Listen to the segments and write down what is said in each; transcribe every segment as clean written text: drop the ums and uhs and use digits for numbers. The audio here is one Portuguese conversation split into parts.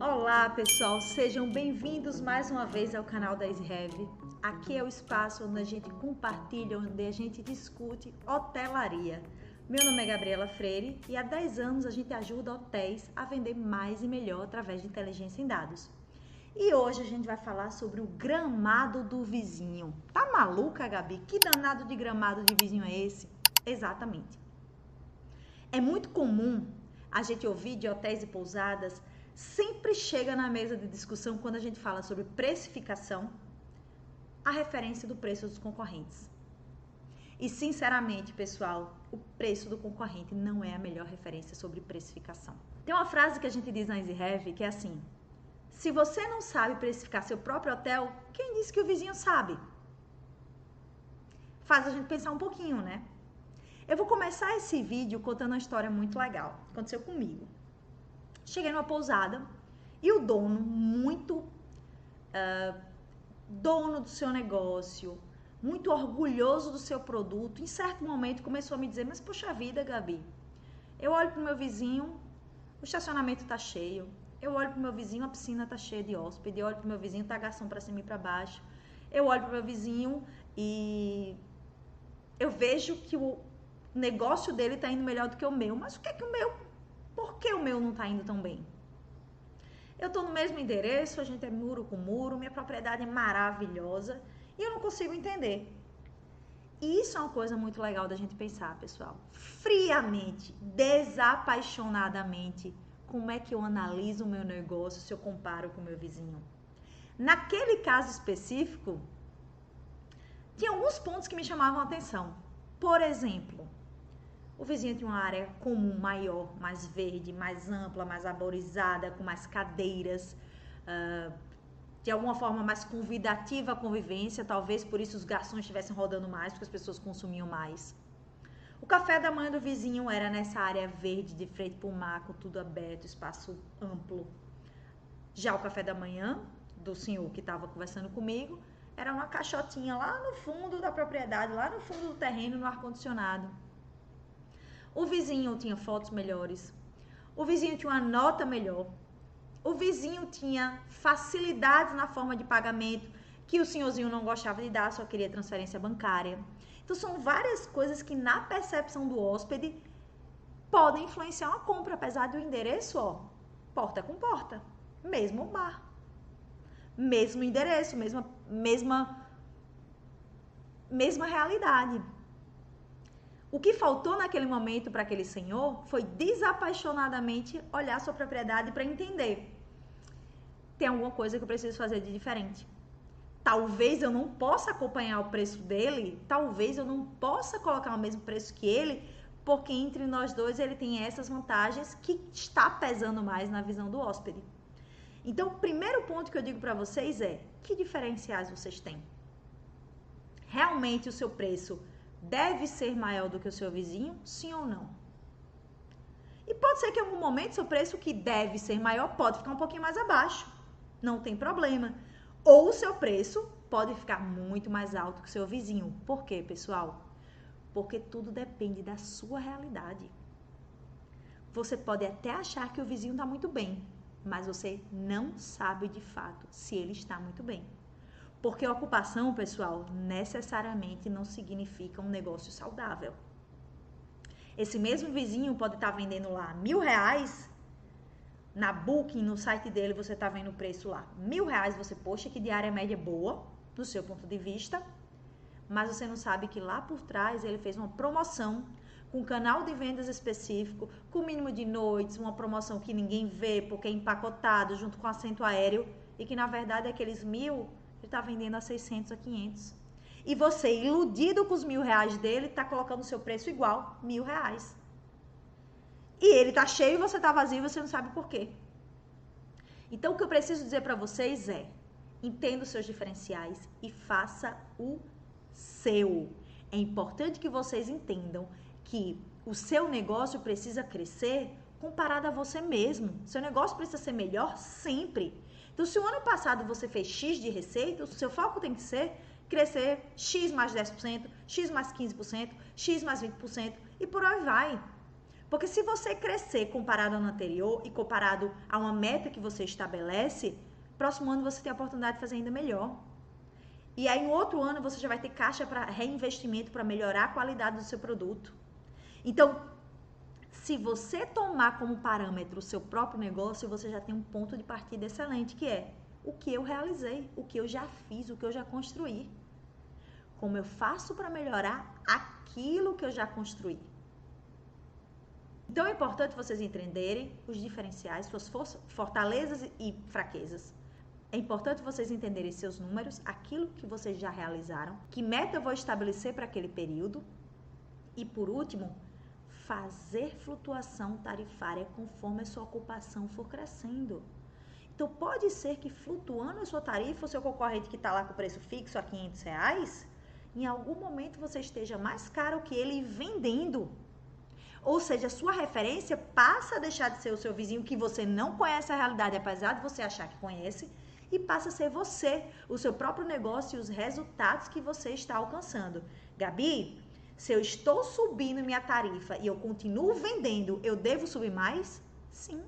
Olá pessoal, sejam bem-vindos mais uma vez ao canal da EasyHev. Aqui é o espaço onde a gente compartilha, onde a gente discute hotelaria. Meu nome é Gabriela Freire e há 10 anos a gente ajuda hotéis a vender mais e melhor através de inteligência em dados. E hoje a gente vai falar sobre o gramado do vizinho. Tá maluca, Gabi? Que danado de gramado de vizinho é esse? Exatamente. É muito comum a gente ouvir de hotéis e pousadas, sempre chega na mesa de discussão quando a gente fala sobre precificação, a referência do preço dos concorrentes. E sinceramente, pessoal, o preço do concorrente não é a melhor referência sobre precificação. Tem uma frase que a gente diz na EasyHev que é assim: se você não sabe precificar seu próprio hotel, quem disse que o vizinho sabe? Faz a gente pensar um pouquinho, né? Eu vou começar esse vídeo contando uma história muito legal. Aconteceu comigo. Cheguei numa pousada e o dono, muito dono do seu negócio, muito orgulhoso do seu produto, em certo momento começou a me dizer: mas poxa vida, Gabi, eu olho pro meu vizinho, o estacionamento tá cheio. Eu olho pro meu vizinho, a piscina tá cheia de hóspede. Eu olho pro meu vizinho, tá garçom pra cima e pra baixo. Eu olho pro meu vizinho e eu vejo que o negócio dele tá indo melhor do que o meu. Mas por que o meu não tá indo tão bem? Eu tô no mesmo endereço, a gente é muro com muro, minha propriedade é maravilhosa e eu não consigo entender. E isso é uma coisa muito legal da gente pensar, pessoal. Friamente, desapaixonadamente, como é que eu analiso o meu negócio se eu comparo com o meu vizinho? Naquele caso específico, tinha alguns pontos que me chamavam a atenção. Por exemplo, o vizinho tinha uma área comum maior, mais verde, mais ampla, mais arborizada, com mais cadeiras, de alguma forma mais convidativa à convivência, talvez por isso os garçons estivessem rodando mais, porque as pessoas consumiam mais. O café da manhã do vizinho era nessa área verde, de frente para o mar, com tudo aberto, espaço amplo. Já o café da manhã do senhor que estava conversando comigo era uma caixotinha lá no fundo da propriedade, lá no fundo do terreno, no ar-condicionado. O vizinho tinha fotos melhores, o vizinho tinha uma nota melhor, o vizinho tinha facilidades na forma de pagamento que o senhorzinho não gostava de dar, só queria transferência bancária. Então são várias coisas que na percepção do hóspede podem influenciar uma compra, apesar do endereço, ó, porta com porta, mesmo bar, mesmo endereço, mesma realidade. O que faltou naquele momento para aquele senhor foi desapaixonadamente olhar sua propriedade para entender: tem alguma coisa que eu preciso fazer de diferente. Talvez eu não possa acompanhar o preço dele, talvez eu não possa colocar o mesmo preço que ele, porque entre nós dois ele tem essas vantagens que está pesando mais na visão do hóspede. Então, o primeiro ponto que eu digo para vocês é: que diferenciais vocês têm? Realmente o seu preço deve ser maior do que o seu vizinho, sim ou não? E pode ser que em algum momento seu preço que deve ser maior pode ficar um pouquinho mais abaixo, não tem problema. Ou o seu preço pode ficar muito mais alto que o seu vizinho. Por quê, pessoal? Porque tudo depende da sua realidade. Você pode até achar que o vizinho está muito bem, mas você não sabe de fato se ele está muito bem. Porque ocupação, pessoal, necessariamente não significa um negócio saudável. Esse mesmo vizinho pode estar vendendo lá R$1.000, na Booking, no site dele, você está vendo o preço lá R$1.000, você, poxa, que diária média boa, do seu ponto de vista, mas você não sabe que lá por trás ele fez uma promoção, com um canal de vendas específico, com mínimo de noites, uma promoção que ninguém vê, porque é empacotado, junto com assento aéreo, e que na verdade aqueles 1.000... ele está vendendo a 600, a 500. E você, iludido com os R$1.000 dele, está colocando o seu preço igual, R$1.000. E ele está cheio e você está vazio e você não sabe por quê. Então, o que eu preciso dizer para vocês é: entenda os seus diferenciais e faça o seu. É importante que vocês entendam que o seu negócio precisa crescer comparado a você mesmo. Seu negócio precisa ser melhor sempre. Então, se o ano passado você fez X de receita, o seu foco tem que ser crescer X mais 10%, X mais 15%, X mais 20% e por aí vai. Porque se você crescer comparado ao ano anterior e comparado a uma meta que você estabelece, próximo ano você tem a oportunidade de fazer ainda melhor. E aí, no outro ano, você já vai ter caixa para reinvestimento, para melhorar a qualidade do seu produto. Então, se você tomar como parâmetro o seu próprio negócio, você já tem um ponto de partida excelente, que é o que eu realizei, o que eu já fiz, o que eu já construí. Como eu faço para melhorar aquilo que eu já construí. Então, é importante vocês entenderem os diferenciais, suas fortalezas e fraquezas. É importante vocês entenderem seus números, aquilo que vocês já realizaram, que meta eu vou estabelecer para aquele período. E por último, fazer flutuação tarifária conforme a sua ocupação for crescendo. Então pode ser que flutuando a sua tarifa, o seu concorrente que está lá com o preço fixo a R$500, em algum momento você esteja mais caro que ele vendendo. Ou seja, a sua referência passa a deixar de ser o seu vizinho que você não conhece a realidade, apesar de você achar que conhece, e passa a ser você, o seu próprio negócio e os resultados que você está alcançando. Gabi, se eu estou subindo minha tarifa e eu continuo vendendo, eu devo subir mais? Sim.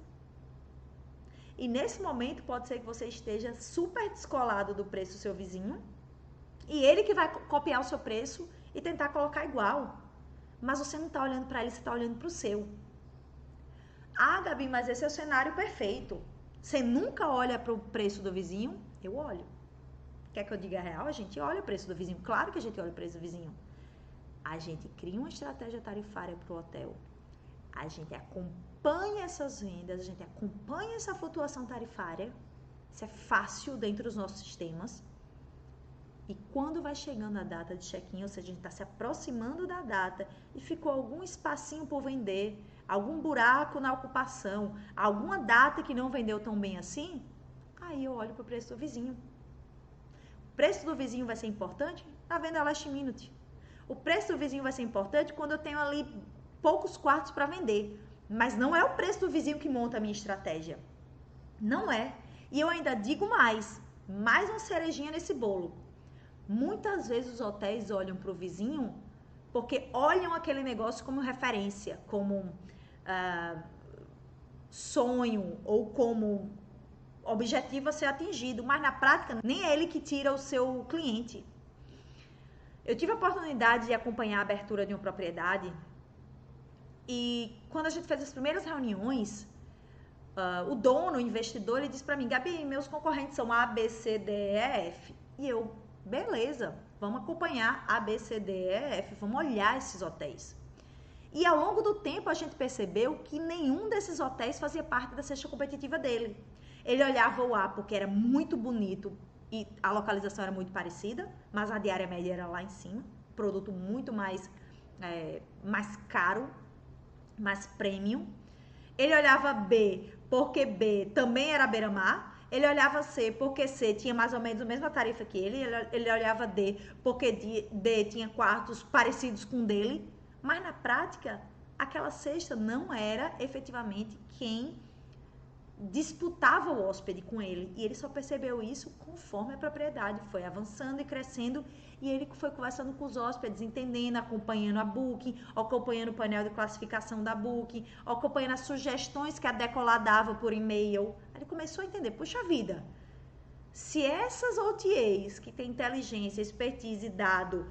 E nesse momento pode ser que você esteja super descolado do preço do seu vizinho e ele que vai copiar o seu preço e tentar colocar igual. Mas você não está olhando para ele, você está olhando para o seu. Ah, Gabi, mas esse é o cenário perfeito. Você nunca olha para o preço do vizinho? Eu olho. Quer que eu diga a real? A gente olha o preço do vizinho. Claro que a gente olha o preço do vizinho. A gente cria uma estratégia tarifária para o hotel. A gente acompanha essas vendas, a gente acompanha essa flutuação tarifária. Isso é fácil dentro dos nossos sistemas. E quando vai chegando a data de check-in, ou seja, a gente está se aproximando da data e ficou algum espacinho por vender, algum buraco na ocupação, alguma data que não vendeu tão bem assim, aí eu olho para o preço do vizinho. O preço do vizinho vai ser importante na venda last minute. O preço do vizinho vai ser importante quando eu tenho ali poucos quartos para vender. Mas não é o preço do vizinho que monta a minha estratégia. Não é. E eu ainda digo mais uma cerejinha nesse bolo. Muitas vezes os hotéis olham para o vizinho porque olham aquele negócio como referência, como sonho ou como objetivo a ser atingido. Mas na prática, nem é ele que tira o seu cliente. Eu tive a oportunidade de acompanhar a abertura de uma propriedade e quando a gente fez as primeiras reuniões, o dono, o investidor, ele disse para mim: Gabi, meus concorrentes são A, B, C, D, E, F. E eu, beleza, vamos acompanhar A, B, C, D, E, F, vamos olhar esses hotéis. E ao longo do tempo a gente percebeu que nenhum desses hotéis fazia parte da cesta competitiva dele. Ele olhava o A porque era muito bonito e a localização era muito parecida, mas a diária média era lá em cima, produto muito mais caro, mais premium. Ele olhava B porque B também era beira-mar. Ele olhava C porque C tinha mais ou menos a mesma tarifa que ele. Ele olhava D porque D tinha quartos parecidos com o dele. Mas na prática, aquela cesta não era efetivamente quem disputava o hóspede com ele. E ele só percebeu isso conforme a propriedade foi avançando e crescendo. E ele foi conversando com os hóspedes, entendendo, acompanhando a Booking, acompanhando o painel de classificação da Booking, acompanhando as sugestões que a Decolar dava por e-mail. Ele começou a entender, puxa vida, se essas OTAs que tem inteligência, expertise e dado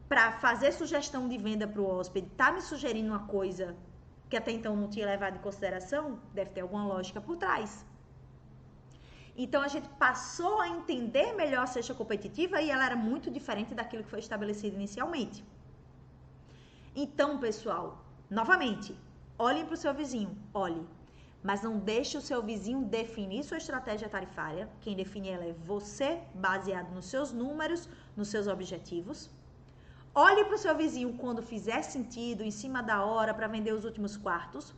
para fazer sugestão de venda para o hóspede, tá me sugerindo uma coisa que até então não tinha levado em consideração, deve ter alguma lógica por trás. Então a gente passou a entender melhor a cesta competitiva e ela era muito diferente daquilo que foi estabelecido inicialmente. Então, pessoal, novamente, olhem para o seu vizinho, olhe, mas não deixe o seu vizinho definir sua estratégia tarifária. Quem define ela é você, baseado nos seus números, nos seus objetivos. Olhe para o seu vizinho quando fizer sentido, em cima da hora, para vender os últimos quartos.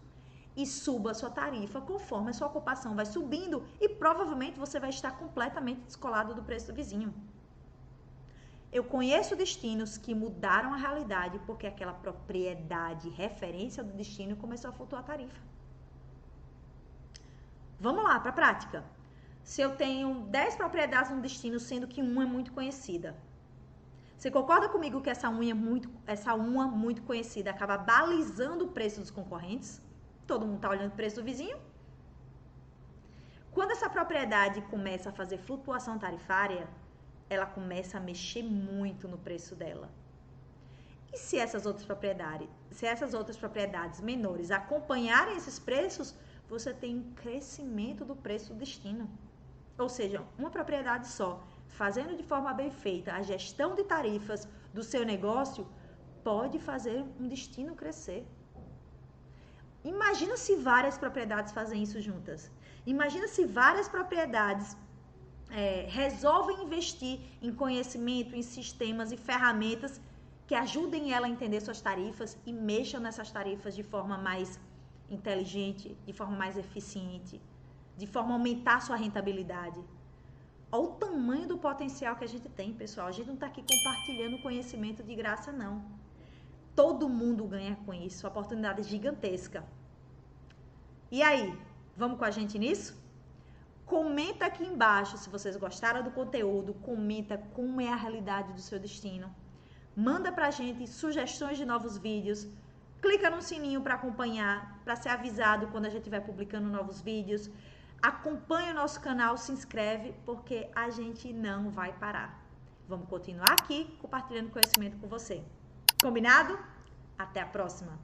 E suba a sua tarifa conforme a sua ocupação vai subindo. E provavelmente você vai estar completamente descolado do preço do vizinho. Eu conheço destinos que mudaram a realidade porque aquela propriedade, referência do destino, começou a flutuar a tarifa. Vamos lá, para a prática. Se eu tenho 10 propriedades no destino, sendo que uma é muito conhecida, Você concorda comigo que essa unha muito conhecida acaba balizando o preço dos concorrentes? Todo mundo está olhando o preço do vizinho. Quando essa propriedade começa a fazer flutuação tarifária, ela começa a mexer muito no preço dela. E se essas outras propriedades menores acompanharem esses preços, você tem um crescimento do preço do destino. Ou seja, uma propriedade só, fazendo de forma bem feita a gestão de tarifas do seu negócio, pode fazer um destino crescer. Imagina se várias propriedades fazem isso juntas. Imagina se várias propriedades resolvem investir em conhecimento, em sistemas e ferramentas que ajudem ela a entender suas tarifas e mexam nessas tarifas de forma mais inteligente, de forma mais eficiente, de forma a aumentar sua rentabilidade. Olha o tamanho do potencial que a gente tem, pessoal. A gente não está aqui compartilhando conhecimento de graça, não. Todo mundo ganha com isso. A oportunidade é gigantesca. E aí, vamos com a gente nisso? Comenta aqui embaixo se vocês gostaram do conteúdo. Comenta como é a realidade do seu destino. Manda pra gente sugestões de novos vídeos. Clica no sininho para acompanhar, para ser avisado quando a gente estiver publicando novos vídeos. Acompanha o nosso canal, se inscreve, porque a gente não vai parar. Vamos continuar aqui compartilhando conhecimento com você. Combinado? Até a próxima!